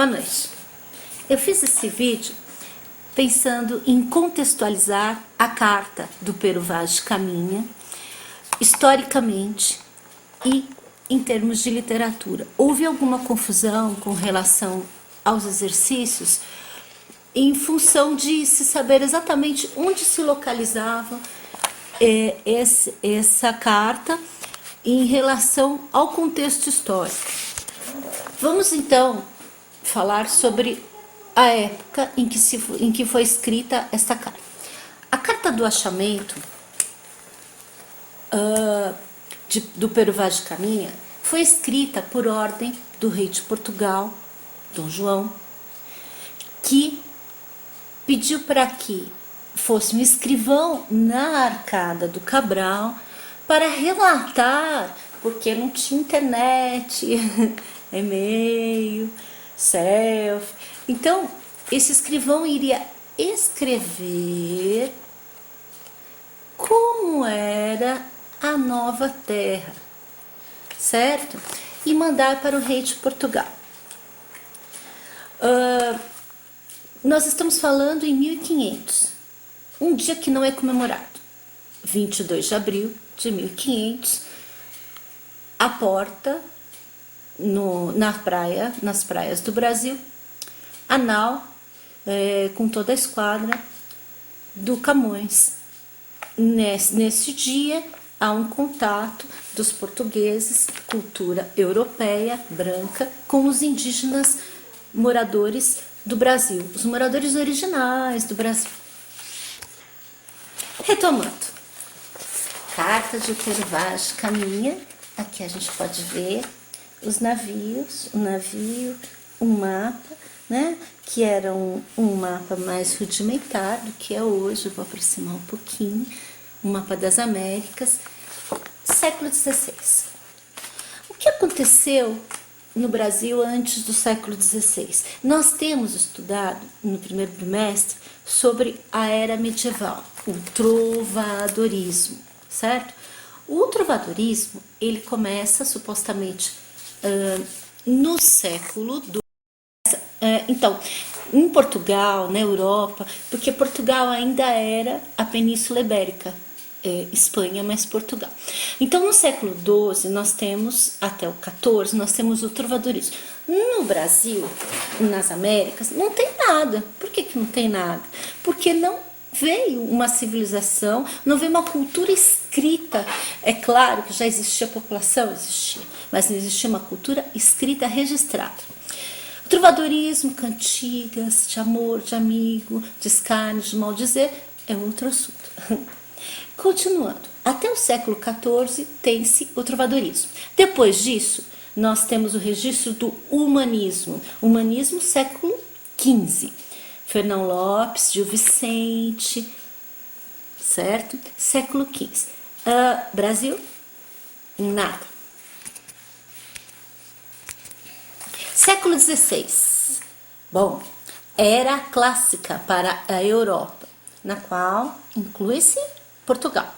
Boa noite. Eu fiz esse vídeo pensando em contextualizar a carta do Pero Vaz de Caminha, historicamente e em termos de literatura. Houve alguma confusão com relação aos exercícios em função de se saber exatamente onde se localizava essa carta em relação ao contexto histórico. Vamos então falar sobre a época em que foi escrita esta carta. A carta do achamento do Pero Vaz de Caminha foi escrita por ordem do rei de Portugal, Dom João, que pediu para que fosse um escrivão na Arcada do Cabral para relatar, porque não tinha internet, e-mail, selfie. Então, esse escrivão iria escrever como era a nova terra, certo? E mandar para o rei de Portugal. Nós estamos falando em 1500, um dia que não é comemorado. 22 de abril de 1500, a porta nas praias do Brasil, a nau com toda a esquadra do Camões. Nesse dia há um contato dos portugueses, cultura europeia, branca, com os indígenas moradores do Brasil, os moradores originais do Brasil. Retomando, carta de Pero Vaz de Caminha. Aqui a gente pode ver os navios, o navio, um mapa, né? Que era um mapa mais rudimentar do que é hoje. Eu vou aproximar um pouquinho. Um mapa das Américas, século XVI. O que aconteceu no Brasil antes do século XVI? Nós temos estudado no primeiro bimestre sobre a era medieval, o trovadorismo, certo? O trovadorismo, ele começa supostamente no século II. Então, em Portugal, na Europa, porque Portugal ainda era a Península Ibérica, Espanha mais Portugal. Então, no século XII, nós temos, até o XIV, nós temos o trovadorismo. No Brasil, nas Américas, não tem nada. Por que não tem nada? Porque não veio uma civilização, não veio uma cultura escrita. É claro que já existia população, existia, mas não existia uma cultura escrita registrada. O trovadorismo, cantigas de amor, de amigo, de escárnio, de maldizer, é outro assunto. Continuando, até o século XIV tem-se o trovadorismo. Depois disso, nós temos o registro do humanismo. Humanismo, século XV. Fernão Lopes, Gil Vicente, certo? Século XV. Brasil, nada. Século XVI. Bom, era clássica para a Europa, na qual inclui-se Portugal.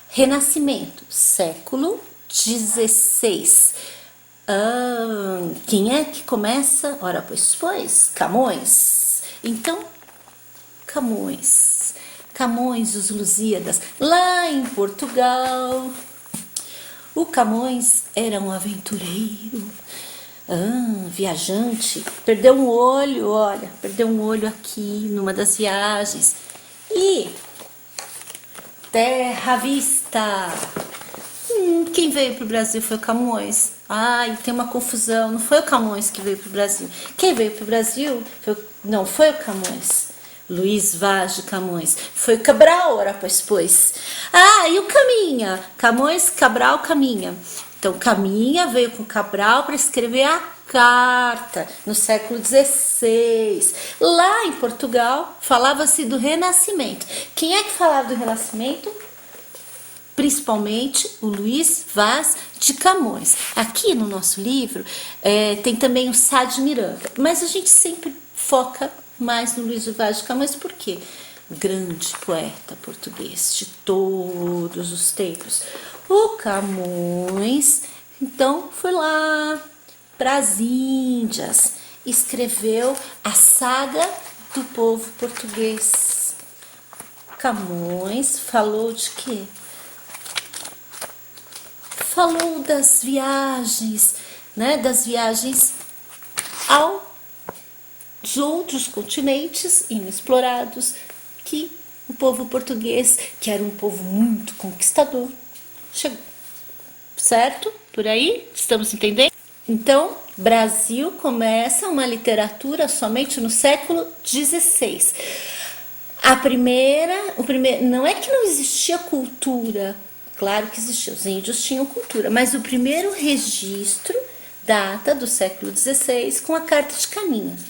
Renascimento, século XVI. Quem é que começa? Ora, pois, Camões. Então, Camões, os Lusíadas, lá em Portugal. O Camões era um aventureiro, viajante, perdeu um olho aqui numa das viagens. E terra à vista. Quem veio para o Brasil foi o Camões. E tem uma confusão, não foi o Camões que veio para o Brasil. Quem veio para o Brasil não foi o Camões. Luís Vaz de Camões. Foi o Cabral, ora pois. E o Caminha. Camões, Cabral, Caminha. Então, Caminha veio com Cabral para escrever a carta no século XVI. Lá em Portugal, falava-se do Renascimento. Quem é que falava do Renascimento? Principalmente o Luís Vaz de Camões. Aqui no nosso livro tem também o Sá de Miranda, mas a gente sempre foca mais no Luís Vaz de Camões, porque grande poeta português de todos os tempos. O Camões, então, foi lá para as Índias escreveu a saga do povo português? Camões falou de quê? Falou das viagens, né? Das viagens aos outros continentes inexplorados que o povo português, que era um povo muito conquistador, chegou. Certo? Por aí? Estamos entendendo? Então, Brasil começa uma literatura somente no século XVI. Não é que não existia cultura, claro que existia, os índios tinham cultura, mas o primeiro registro data do século XVI com a Carta de Caminhos.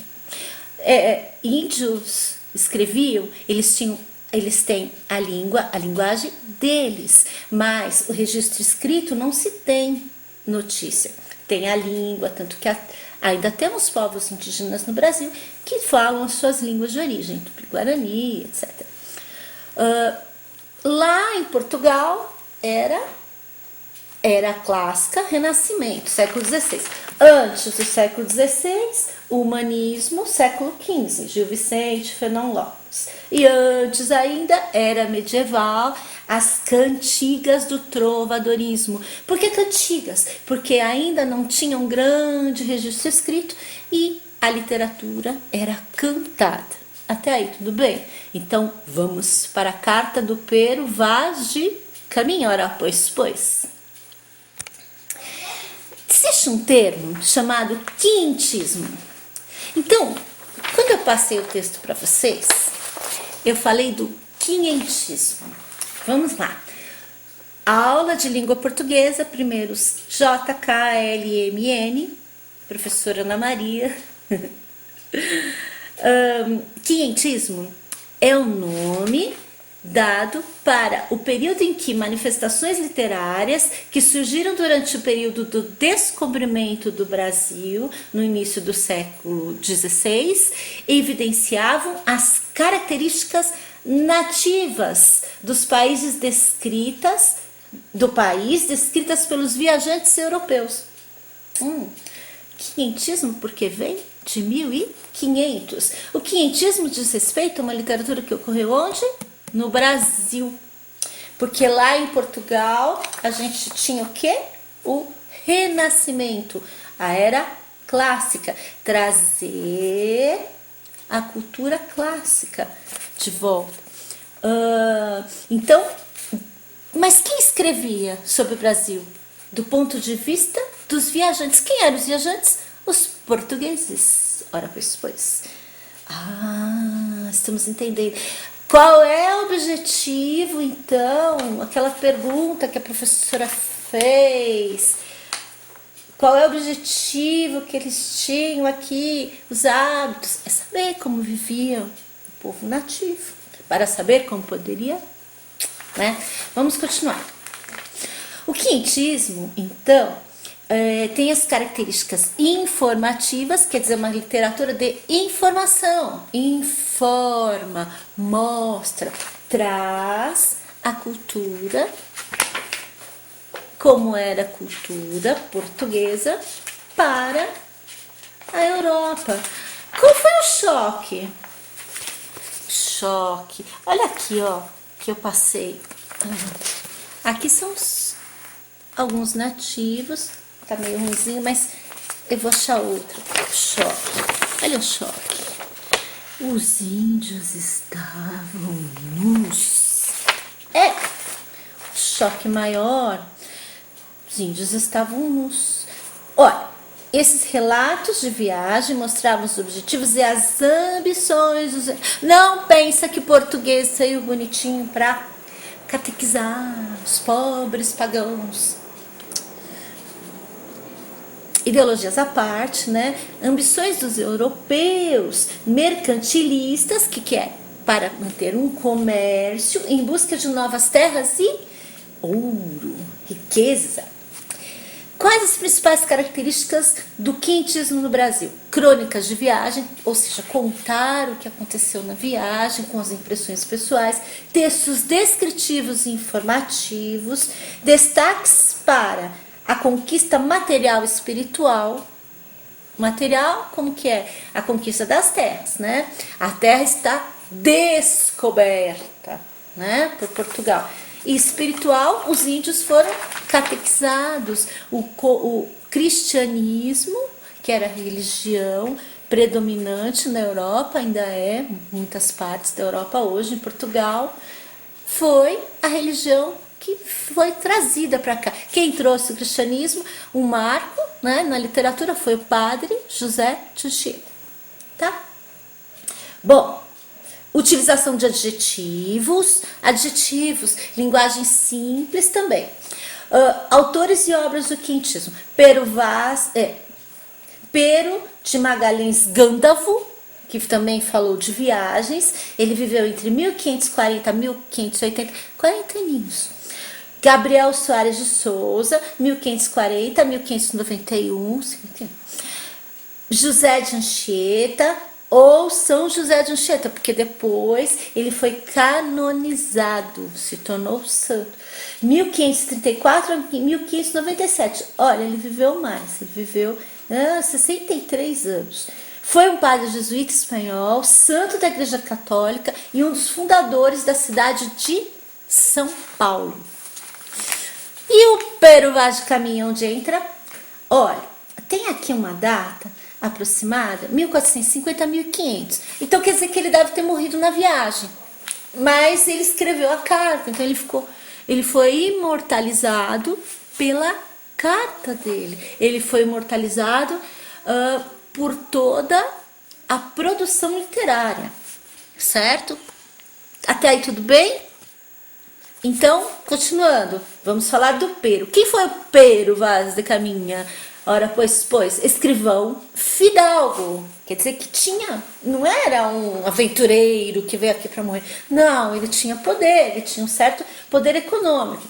Índios escreviam, eles têm a linguagem deles, mas o registro escrito não se tem notícia. Tem a língua, tanto que ainda temos povos indígenas no Brasil que falam as suas línguas de origem, Tupi-Guarani, etc. Lá em Portugal era clássica, Renascimento, século XVI. Antes do século XVI, o humanismo, século XV, Gil Vicente, Fernão Lopes. E antes ainda era medieval, as cantigas do trovadorismo. Por que cantigas? Porque ainda não tinha um grande registro escrito e a literatura era cantada. Até aí, tudo bem? Então, vamos para a carta do Pero Vaz de Caminha, ora, pois. Existe um termo chamado quinhentismo. Então, quando eu passei o texto para vocês, eu falei do quinhentismo. Vamos lá. Aula de língua portuguesa, primeiros JKLMN, professora Ana Maria. Quinhentismo é o nome dado para o período em que manifestações literárias que surgiram durante o período do descobrimento do Brasil, no início do século XVI, evidenciavam as características nativas dos países descritas pelos viajantes europeus. Quinhentismo porque vem de 1500. O quinhentismo diz respeito a uma literatura que ocorreu onde? No Brasil. Porque lá em Portugal a gente tinha o quê? O Renascimento, a era clássica. Trazer a cultura clássica de volta. Então, mas quem escrevia sobre o Brasil? Do ponto de vista dos viajantes. Quem eram os viajantes? Os portugueses. Ora, pois. Estamos entendendo. Qual é o objetivo, então? Aquela pergunta que a professora fez. Qual é o objetivo que eles tinham aqui? Os hábitos. É saber como viviam o povo nativo. Para saber como poderia, né? Vamos continuar. O quinhentismo, então, tem as características informativas, quer dizer, uma literatura de informação. Informa, mostra, traz a cultura, como era a cultura portuguesa, para a Europa. Qual foi o choque? Olha aqui, ó, que eu passei. Aqui são alguns nativos. Tá meio ruimzinho, mas eu vou achar outro. Choque. Olha o choque. Os índios estavam nus. Choque maior. Os índios estavam nus. Olha, esses relatos de viagem mostravam os objetivos e as ambições. Não pensa que o português saiu bonitinho para catequizar os pobres pagãos. Ideologias à parte, né? Ambições dos europeus mercantilistas, que é para manter um comércio em busca de novas terras e ouro, riqueza. Quais as principais características do quinhentismo no Brasil? Crônicas de viagem, ou seja, contar o que aconteceu na viagem com as impressões pessoais, textos descritivos e informativos, destaques para a conquista material e espiritual, material, como que é? A conquista das terras, né? A terra está descoberta, né, por Portugal. E espiritual, os índios foram catequizados. O cristianismo, que era a religião predominante na Europa, ainda é, em muitas partes da Europa hoje, em Portugal, foi a religião que foi trazida para cá. Quem trouxe o cristianismo, o marco, né, na literatura, foi o padre José de Anchieta, tá? Bom, utilização de adjetivos, linguagem simples também. Autores e obras do quintismo. Pero de Magalhães Gândavo, que também falou de viagens. Ele viveu entre 1540 e 1580, 40 aninhos. Gabriel Soares de Souza, 1540 a 1591. José de Anchieta, ou São José de Anchieta, porque depois ele foi canonizado, se tornou santo. 1534 a 1597. Olha, ele viveu mais, ele viveu 63 anos. Foi um padre jesuíta espanhol, santo da Igreja Católica e um dos fundadores da cidade de São Paulo. E o Pero Vaz de Caminha, onde entra? Olha, tem aqui uma data aproximada, 1450 a 1500. Então quer dizer que ele deve ter morrido na viagem. Mas ele escreveu a carta, então ele foi imortalizado pela carta dele. Ele foi imortalizado por toda a produção literária, certo? Até aí tudo bem? Então, continuando, vamos falar do Pero. Quem foi o Pero Vaz de Caminha? Ora, pois, escrivão fidalgo, quer dizer que não era um aventureiro que veio aqui para morrer, não, ele tinha poder, ele tinha um certo poder econômico,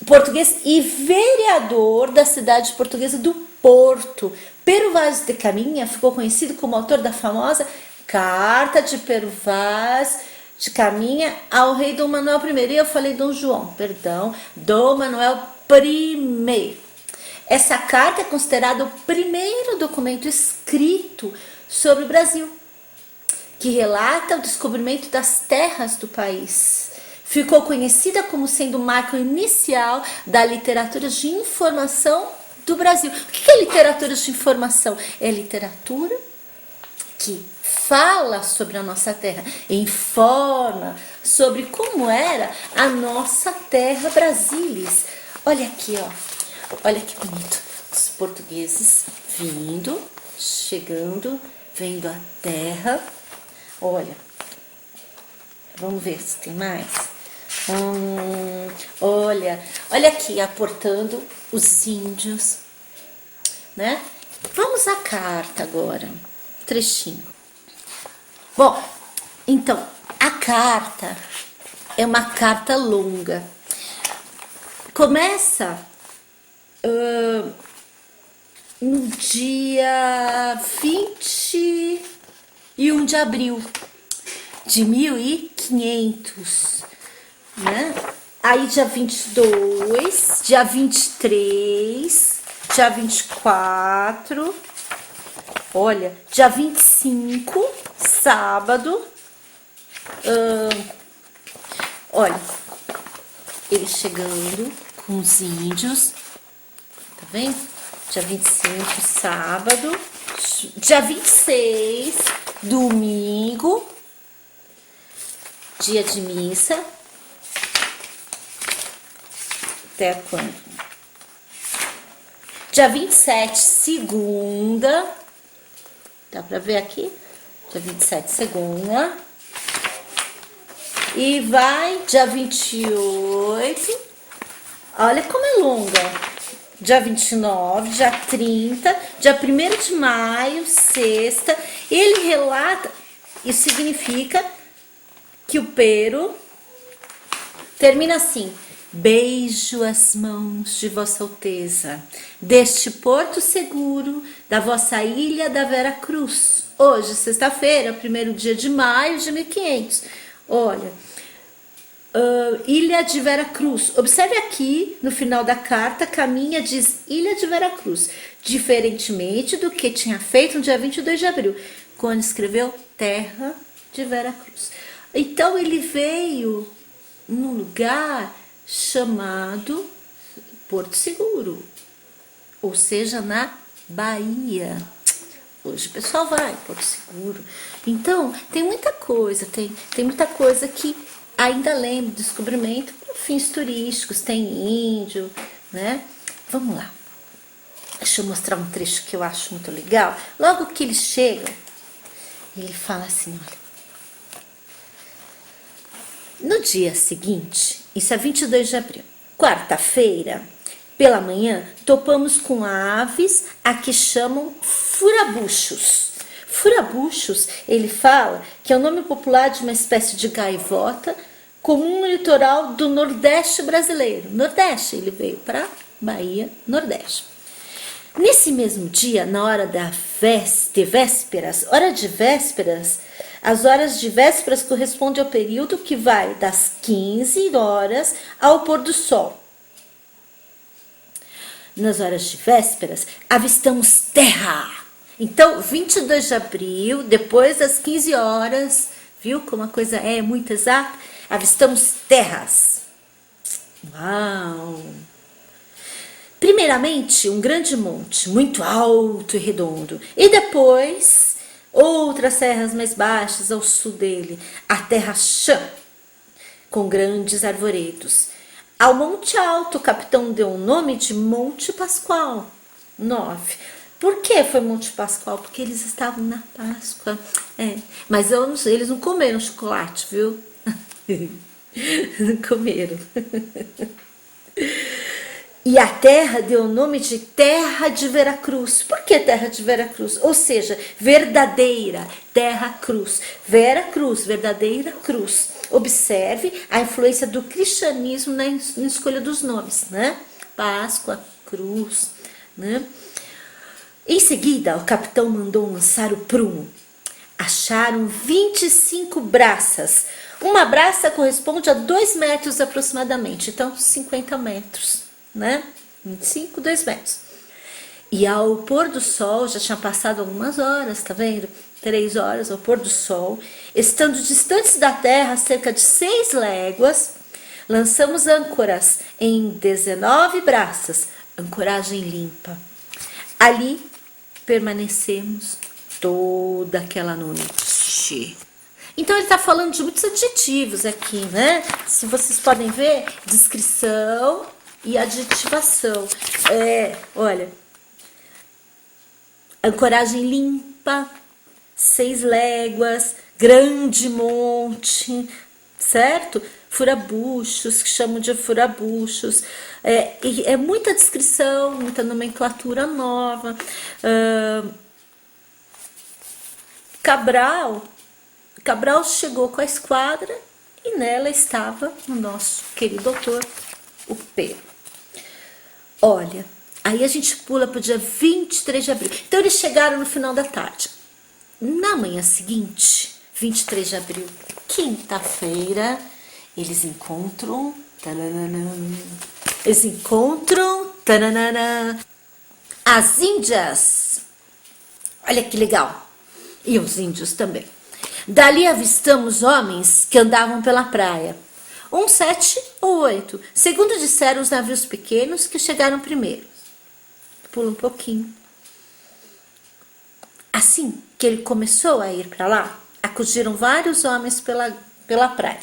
português e vereador da cidade portuguesa do Porto. Pero Vaz de Caminha ficou conhecido como autor da famosa Carta de Pero Vaz de Caminha ao rei Dom Manuel I, e eu falei Dom João, perdão, Dom Manuel I. Essa carta é considerada o primeiro documento escrito sobre o Brasil, que relata o descobrimento das terras do país. Ficou conhecida como sendo o marco inicial da literatura de informação do Brasil. O que é literatura de informação? É literatura que fala sobre a nossa terra, informa sobre como era a nossa terra Brasilis. Olha aqui, ó. Olha que bonito, os portugueses chegando, vendo a terra. Olha, vamos ver se tem mais. Olha aqui, aportando os índios, né? Vamos à carta agora, trechinho. Bom, então, a carta é uma carta longa. Começa no dia 21 de abril de 1500, né? Aí dia 22, dia 23, dia 24, olha, dia 25, sábado, olha, ele chegando com os índios, tá vendo? Dia 25, sábado, dia 26, domingo, dia de missa, até quando? Dia 27, segunda, dá pra ver aqui? Dia 27, segunda, e vai dia 28, olha como é longa. Dia 29, dia 30, dia 1º de maio, sexta. Ele relata, isso significa que o Pero termina assim: beijo as mãos de Vossa Alteza, deste porto seguro, da vossa ilha da Vera Cruz. Hoje, sexta-feira, 1º dia de maio de 1500. Olha, Ilha de Vera Cruz. Observe aqui no final da carta, Caminha diz Ilha de Vera Cruz, diferentemente do que tinha feito no dia 22 de abril, quando escreveu Terra de Vera Cruz. Então ele veio num lugar chamado Porto Seguro, ou seja, na Bahia. Hoje o pessoal vai, Porto Seguro. Então, tem muita coisa, tem muita coisa que ainda lembro, descobrimento para fins turísticos, tem índio, né? Vamos lá. Deixa eu mostrar um trecho que eu acho muito legal. Logo que eles chegam, ele fala assim, olha. No dia seguinte, isso é 22 de abril, quarta-feira, pela manhã, topamos com aves a que chamam furabuchos. Furabuchos, ele fala que é o nome popular de uma espécie de gaivota comum no litoral do Nordeste brasileiro. Nordeste, ele veio para Bahia, Nordeste. Nesse mesmo dia, na hora de vésperas, as horas de vésperas correspondem ao período que vai das 15 horas ao pôr do sol. Nas horas de vésperas, avistamos terra. Então, 22 de abril, depois das 15 horas, viu como a coisa é muito exata? Avistamos terras. Uau! Primeiramente, um grande monte, muito alto e redondo. E depois, outras serras mais baixas ao sul dele. A terra chã, com grandes arvoredos. Ao Monte Alto, o capitão deu o nome de Monte Pascoal. 9. Por que foi Monte Pascoal? Porque eles estavam na Páscoa. Mas eles não comeram chocolate, viu? Não comeram. E a terra deu o nome de Terra de Vera Cruz. Por que Terra de Vera Cruz? Ou seja, verdadeira Terra Cruz. Vera Cruz, verdadeira cruz. Observe a influência do cristianismo na escolha dos nomes, né? Páscoa, cruz, né? Em seguida, o capitão mandou lançar o prumo. Acharam 25 braças. Uma braça corresponde a 2 metros aproximadamente, então 50 metros, né? 25, 2 metros. E ao pôr do sol, já tinha passado algumas horas, tá vendo? 3 horas ao pôr do sol, estando distantes da terra cerca de 6 léguas, lançamos âncoras em 19 braças, ancoragem limpa. Ali permanecemos toda aquela noite. Então ele está falando de muitos adjetivos aqui, né? Se vocês podem ver, descrição e adjetivação. Olha, ancoragem limpa, 6 léguas, grande monte, certo? Furabuchos, que chamam de furabuchos. É muita descrição, muita nomenclatura nova. Cabral chegou com a esquadra e nela estava o nosso querido autor, o Pedro. Olha, aí a gente pula para o dia 23 de abril. Então eles chegaram no final da tarde. Na manhã seguinte, 23 de abril, quinta-feira, eles encontram as índias. Olha que legal. E os índios também. Dali avistamos homens que andavam pela praia. 7 ou 8. Segundo disseram os navios pequenos que chegaram primeiro. Pula um pouquinho. Assim que ele começou a ir para lá, acudiram vários homens pela praia,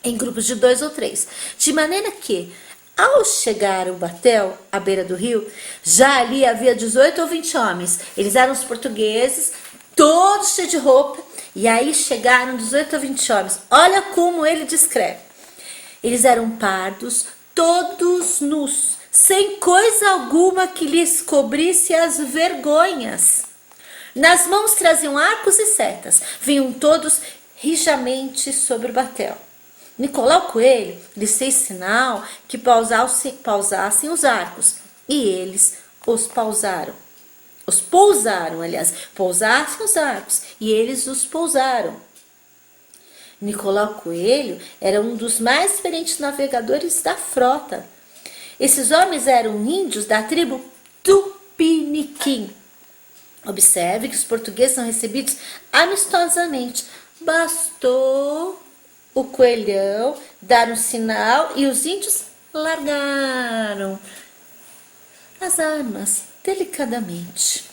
em grupos de 2 ou 3. De maneira que, ao chegar ao batel, à beira do rio, já ali havia 18 ou 20 homens. Eles eram os portugueses, todos cheios de roupa. E aí chegaram 18 ou 20 homens. Olha como ele descreve. Eles eram pardos, todos nus, sem coisa alguma que lhes cobrisse as vergonhas. Nas mãos traziam arcos e setas. Vinham todos rijamente sobre o batel. Nicolau Coelho lhes fez sinal que pausassem os arcos. E eles os pousaram, pousassem os arcos, e eles os pousaram. Nicolau Coelho era um dos mais experientes navegadores da frota. Esses homens eram índios da tribo Tupiniquim. Observe que os portugueses são recebidos amistosamente. Bastou o coelhão dar um sinal e os índios largaram as armas delicadamente.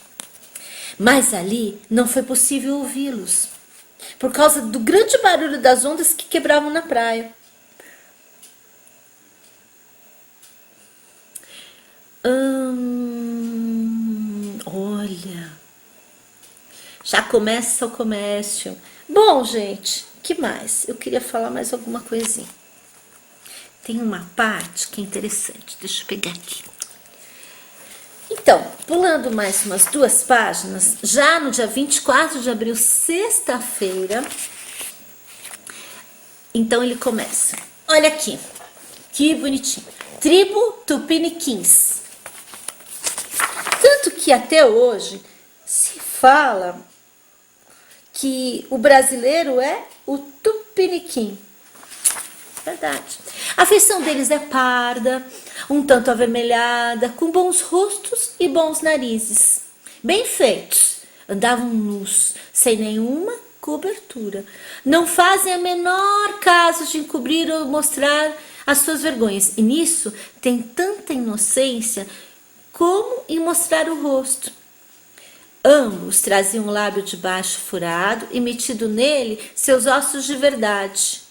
Mas ali não foi possível ouvi-los, por causa do grande barulho das ondas que quebravam na praia. Olha, já começa o comércio. Bom, gente, que mais? Eu queria falar mais alguma coisinha. Tem uma parte que é interessante. Deixa eu pegar aqui. Então, pulando mais umas 2 páginas, já no dia 24 de abril, sexta-feira, então ele começa. Olha aqui, que bonitinho. Tribo Tupiniquins. Tanto que até hoje se fala que o brasileiro é o Tupiniquim. Verdade. A feição deles é parda, um tanto avermelhada, com bons rostos e bons narizes. Bem feitos. Andavam nus, sem nenhuma cobertura. Não fazem a menor caso de encobrir ou mostrar as suas vergonhas. E nisso tem tanta inocência como em mostrar o rosto. Ambos traziam um lábio de baixo furado e metido nele seus ossos de verdade,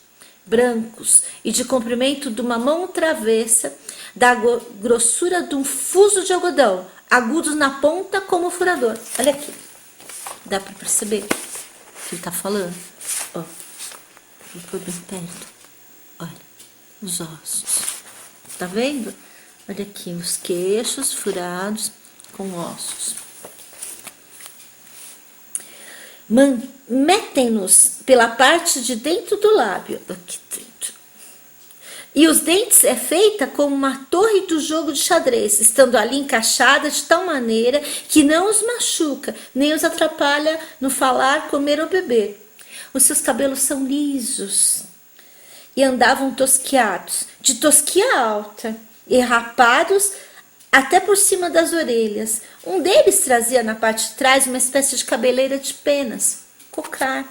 brancos e de comprimento de uma mão travessa, da grossura de um fuso de algodão, agudos na ponta como um furador. Olha aqui, dá para perceber o que ele está falando? Ó, vou pôr bem perto. Olha, os ossos. Tá vendo? Olha aqui, os queixos furados com ossos. Metem-nos pela parte de dentro do lábio. Aqui dentro. E os dentes é feita como uma torre do jogo de xadrez, estando ali encaixada de tal maneira que não os machuca, nem os atrapalha no falar, comer ou beber. Os seus cabelos são lisos e andavam tosquiados, de tosquia alta, e rapados até por cima das orelhas. Um deles trazia na parte de trás uma espécie de cabeleira de penas, cocar,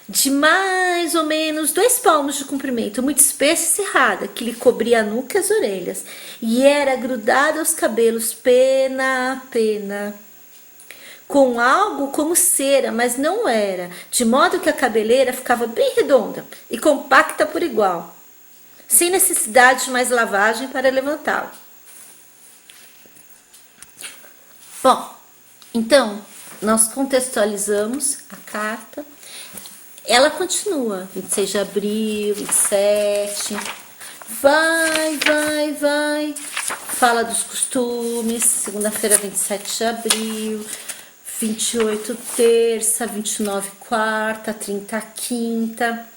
de mais ou menos 2 palmos de comprimento, muito espessa e cerrada, que lhe cobria a nuca e as orelhas, e era grudada aos cabelos, pena a pena, com algo como cera, mas não era, de modo que a cabeleira ficava bem redonda e compacta por igual, sem necessidade de mais lavagem para levantá-lo. Bom, então, nós contextualizamos a carta. Ela continua, 26 de abril, 27, vai, fala dos costumes, segunda-feira, 27 de abril, 28, terça, 29, quarta, 30, quinta.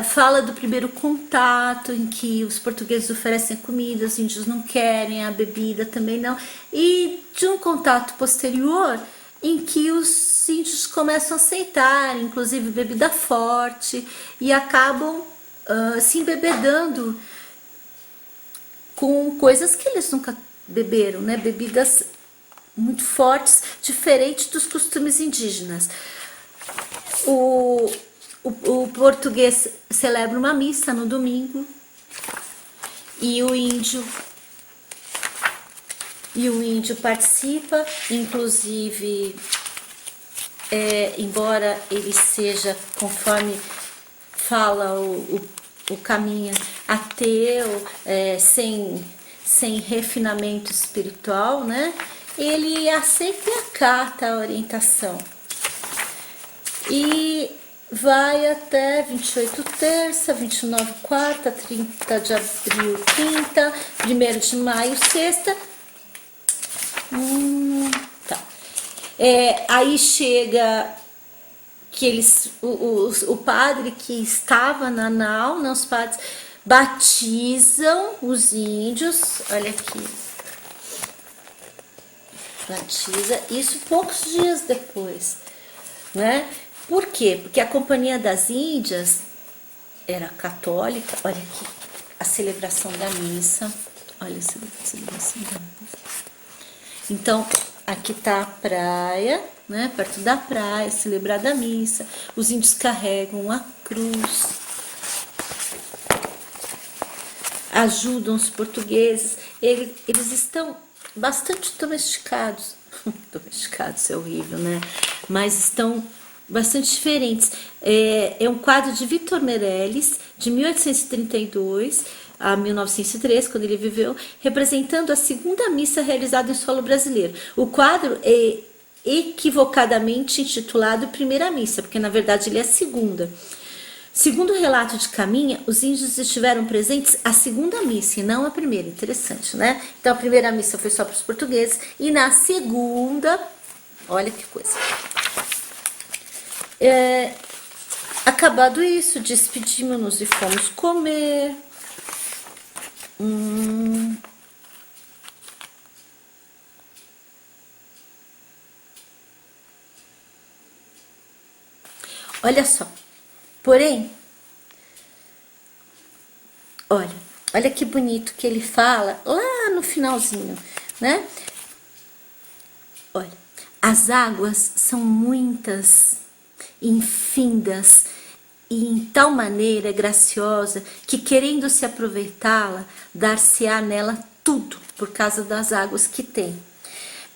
Fala do primeiro contato, em que os portugueses oferecem comida, os índios não querem, a bebida também não. E de um contato posterior, em que os índios começam a aceitar, inclusive bebida forte, e acabam se embebedando com coisas que eles nunca beberam, né? Bebidas muito fortes, diferentes dos costumes indígenas. O português celebra uma missa no domingo e o índio participa, inclusive, embora ele seja, conforme fala o caminho, ateu, sem refinamento espiritual, né? Ele aceita e acata a orientação. E vai até 28 terça, 29 quarta, 30 de abril quinta, 1º de maio sexta. Tá. Aí chega que o padre que estava na nau, né, os padres batizam os índios. Olha aqui, batiza, isso poucos dias depois. né? Por quê? Porque a Companhia das Índias era católica. Olha aqui, a celebração da missa. Olha a celebração da missa. Então, aqui tá a praia, né? Perto da praia, celebrada a missa. Os índios carregam a cruz, ajudam os portugueses. Eles estão bastante domesticados. Domesticados é horrível, né? Mas estão bastante diferentes. É um quadro de Victor Meirelles, de 1832 a 1903, quando ele viveu, representando a segunda missa realizada em solo brasileiro. O quadro é equivocadamente intitulado Primeira Missa, porque na verdade ele é a segunda. Segundo o relato de Caminha, os índios estiveram presentes à segunda missa e não à primeira. Interessante, né? Então a primeira missa foi só para os portugueses e na segunda, olha que coisa. Acabado isso, despedimos-nos e fomos comer. Olha só. Porém, olha que bonito que ele fala lá no finalzinho, né? Olha, as águas são muitas, infindas, e em tal maneira graciosa que, querendo se aproveitá-la, dar-se-á nela tudo por causa das águas que tem.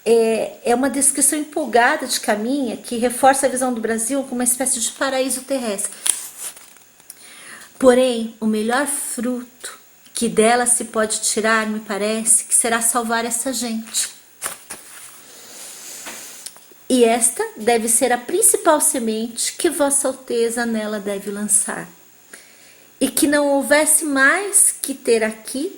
É uma descrição empolgada de Caminha que reforça a visão do Brasil como uma espécie de paraíso terrestre. Porém, o melhor fruto que dela se pode tirar, me parece, que será salvar essa gente. E esta deve ser a principal semente que Vossa Alteza nela deve lançar. E que não houvesse mais que ter aqui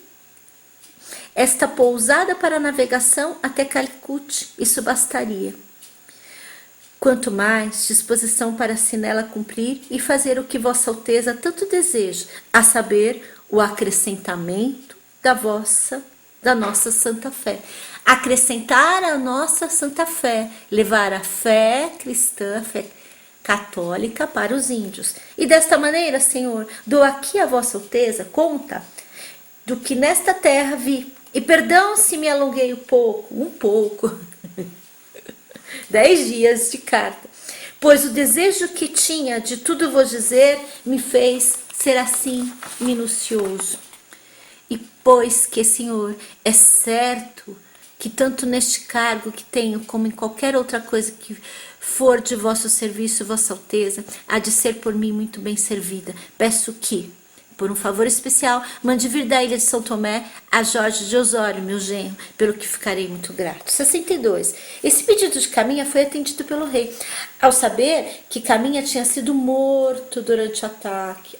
esta pousada para navegação até Calicut, isso bastaria. Quanto mais disposição para se nela cumprir e fazer o que Vossa Alteza tanto deseja, a saber, o acrescentamento da nossa santa fé. Acrescentar a nossa santa fé, levar a fé cristã, a fé católica para os índios. E desta maneira, Senhor, dou aqui a Vossa Alteza conta do que nesta terra vi. E perdão se me alonguei um pouco, 10 dias de carta, pois o desejo que tinha de tudo vos dizer me fez ser assim minucioso. E pois que, Senhor, é certo que tanto neste cargo que tenho, como em qualquer outra coisa que for de vosso serviço, Vossa Alteza, há de ser por mim muito bem servida. Peço que, por um favor especial, mande vir da ilha de São Tomé a Jorge de Osório, meu genro, pelo que ficarei muito grato. 62. Esse pedido de Caminha foi atendido pelo rei, ao saber que Caminha tinha sido morto durante o ataque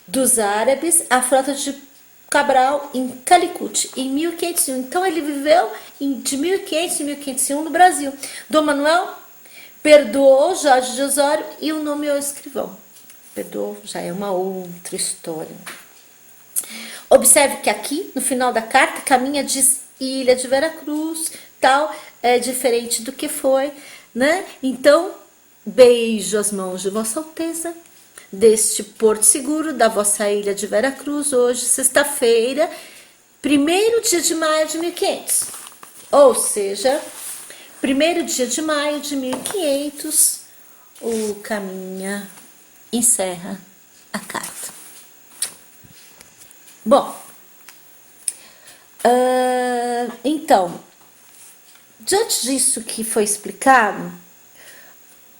dos árabes à frota de Cabral em Calicut, em 1501. Então ele viveu de 1500 a 1501 no Brasil. Dom Manuel perdoou Jorge de Osório e o nomeou escrivão. Perdoou, já é uma outra história. Observe que aqui, no final da carta, Caminha diz Ilha de Veracruz, tal, é diferente do que foi, né? Então, beijo as mãos de Vossa Alteza, deste porto seguro da vossa ilha de Veracruz, hoje, sexta-feira, 1º dia de maio de 1500. Ou seja, 1º dia de maio de 1500, o Caminha encerra a carta. Bom, então, diante disso que foi explicado,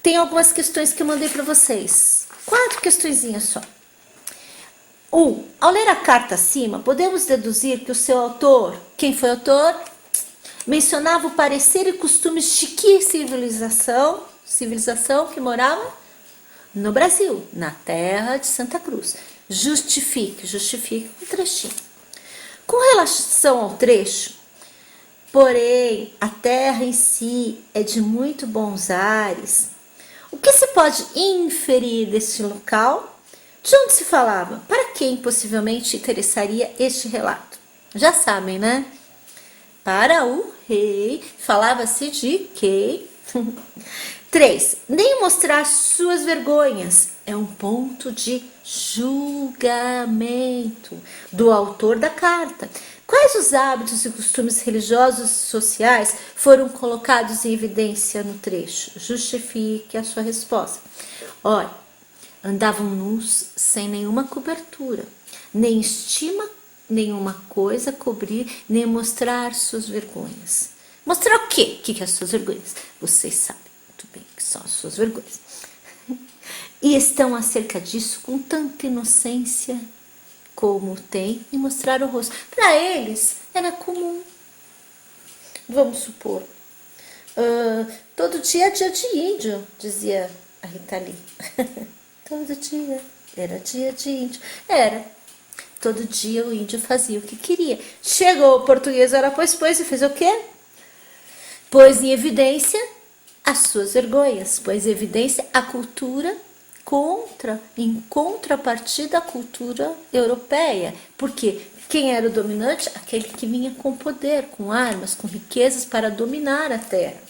tem algumas questões que eu mandei para vocês. 4 questõezinhas só. 1. Ao ler a carta acima, podemos deduzir que o seu autor, quem foi o autor, mencionava o parecer e costumes de que civilização que morava no Brasil, na terra de Santa Cruz. Justifique um trechinho. Com relação ao trecho, porém, a terra em si é de muito bons ares. O que se pode inferir deste local? De onde se falava? Para quem possivelmente interessaria este relato? Já sabem, né? Para o rei, falava-se de quem? 3. Nem mostrar suas vergonhas é um ponto de julgamento do autor da carta. Quais os hábitos e costumes religiosos e sociais foram colocados em evidência no trecho? Justifique a sua resposta. Olha, andavam nus sem nenhuma cobertura, nem estima nenhuma coisa cobrir, nem mostrar suas vergonhas. Mostrar o quê? O que é as suas vergonhas? Vocês sabem muito bem que são as suas vergonhas. E estão acerca disso com tanta inocência como tem em mostrar o rosto. Para eles era comum. Vamos supor, todo dia é dia de índio, dizia a Rita Lee. Todo dia era dia de índio. Era. Todo dia o índio fazia o que queria. Chegou o português, ora pois, e fez o quê? Pôs em evidência as suas vergonhas, pôs em evidência a cultura em contrapartida à cultura europeia. Porque quem era o dominante? Aquele que vinha com poder, com armas, com riquezas para dominar a terra.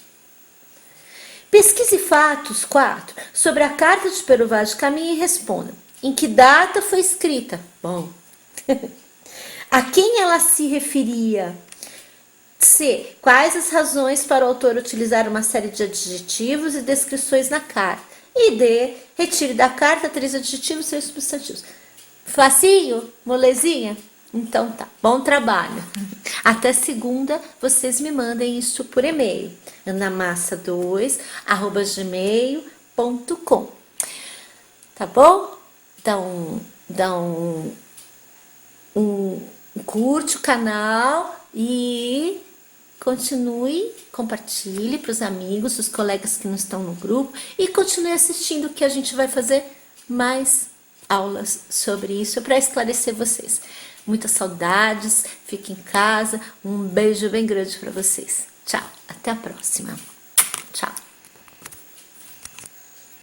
Pesquise fatos 4 sobre a carta de Pero Vaz de Caminha e responda. Em que data foi escrita? Bom. A quem ela se referia? C. Quais as razões para o autor utilizar uma série de adjetivos e descrições na carta? E D. Retire da carta 3 adjetivos e 6 substantivos. Facinho? Molezinha? Então tá, bom trabalho. Até segunda, vocês me mandem isso por e-mail. anamassa2@gmail.com. Tá bom? Curte o canal e compartilhe para os amigos, os colegas que não estão no grupo e continue assistindo, que a gente vai fazer mais aulas sobre isso para esclarecer vocês. Muitas saudades, fiquem em casa, um beijo bem grande para vocês. Tchau, até a próxima.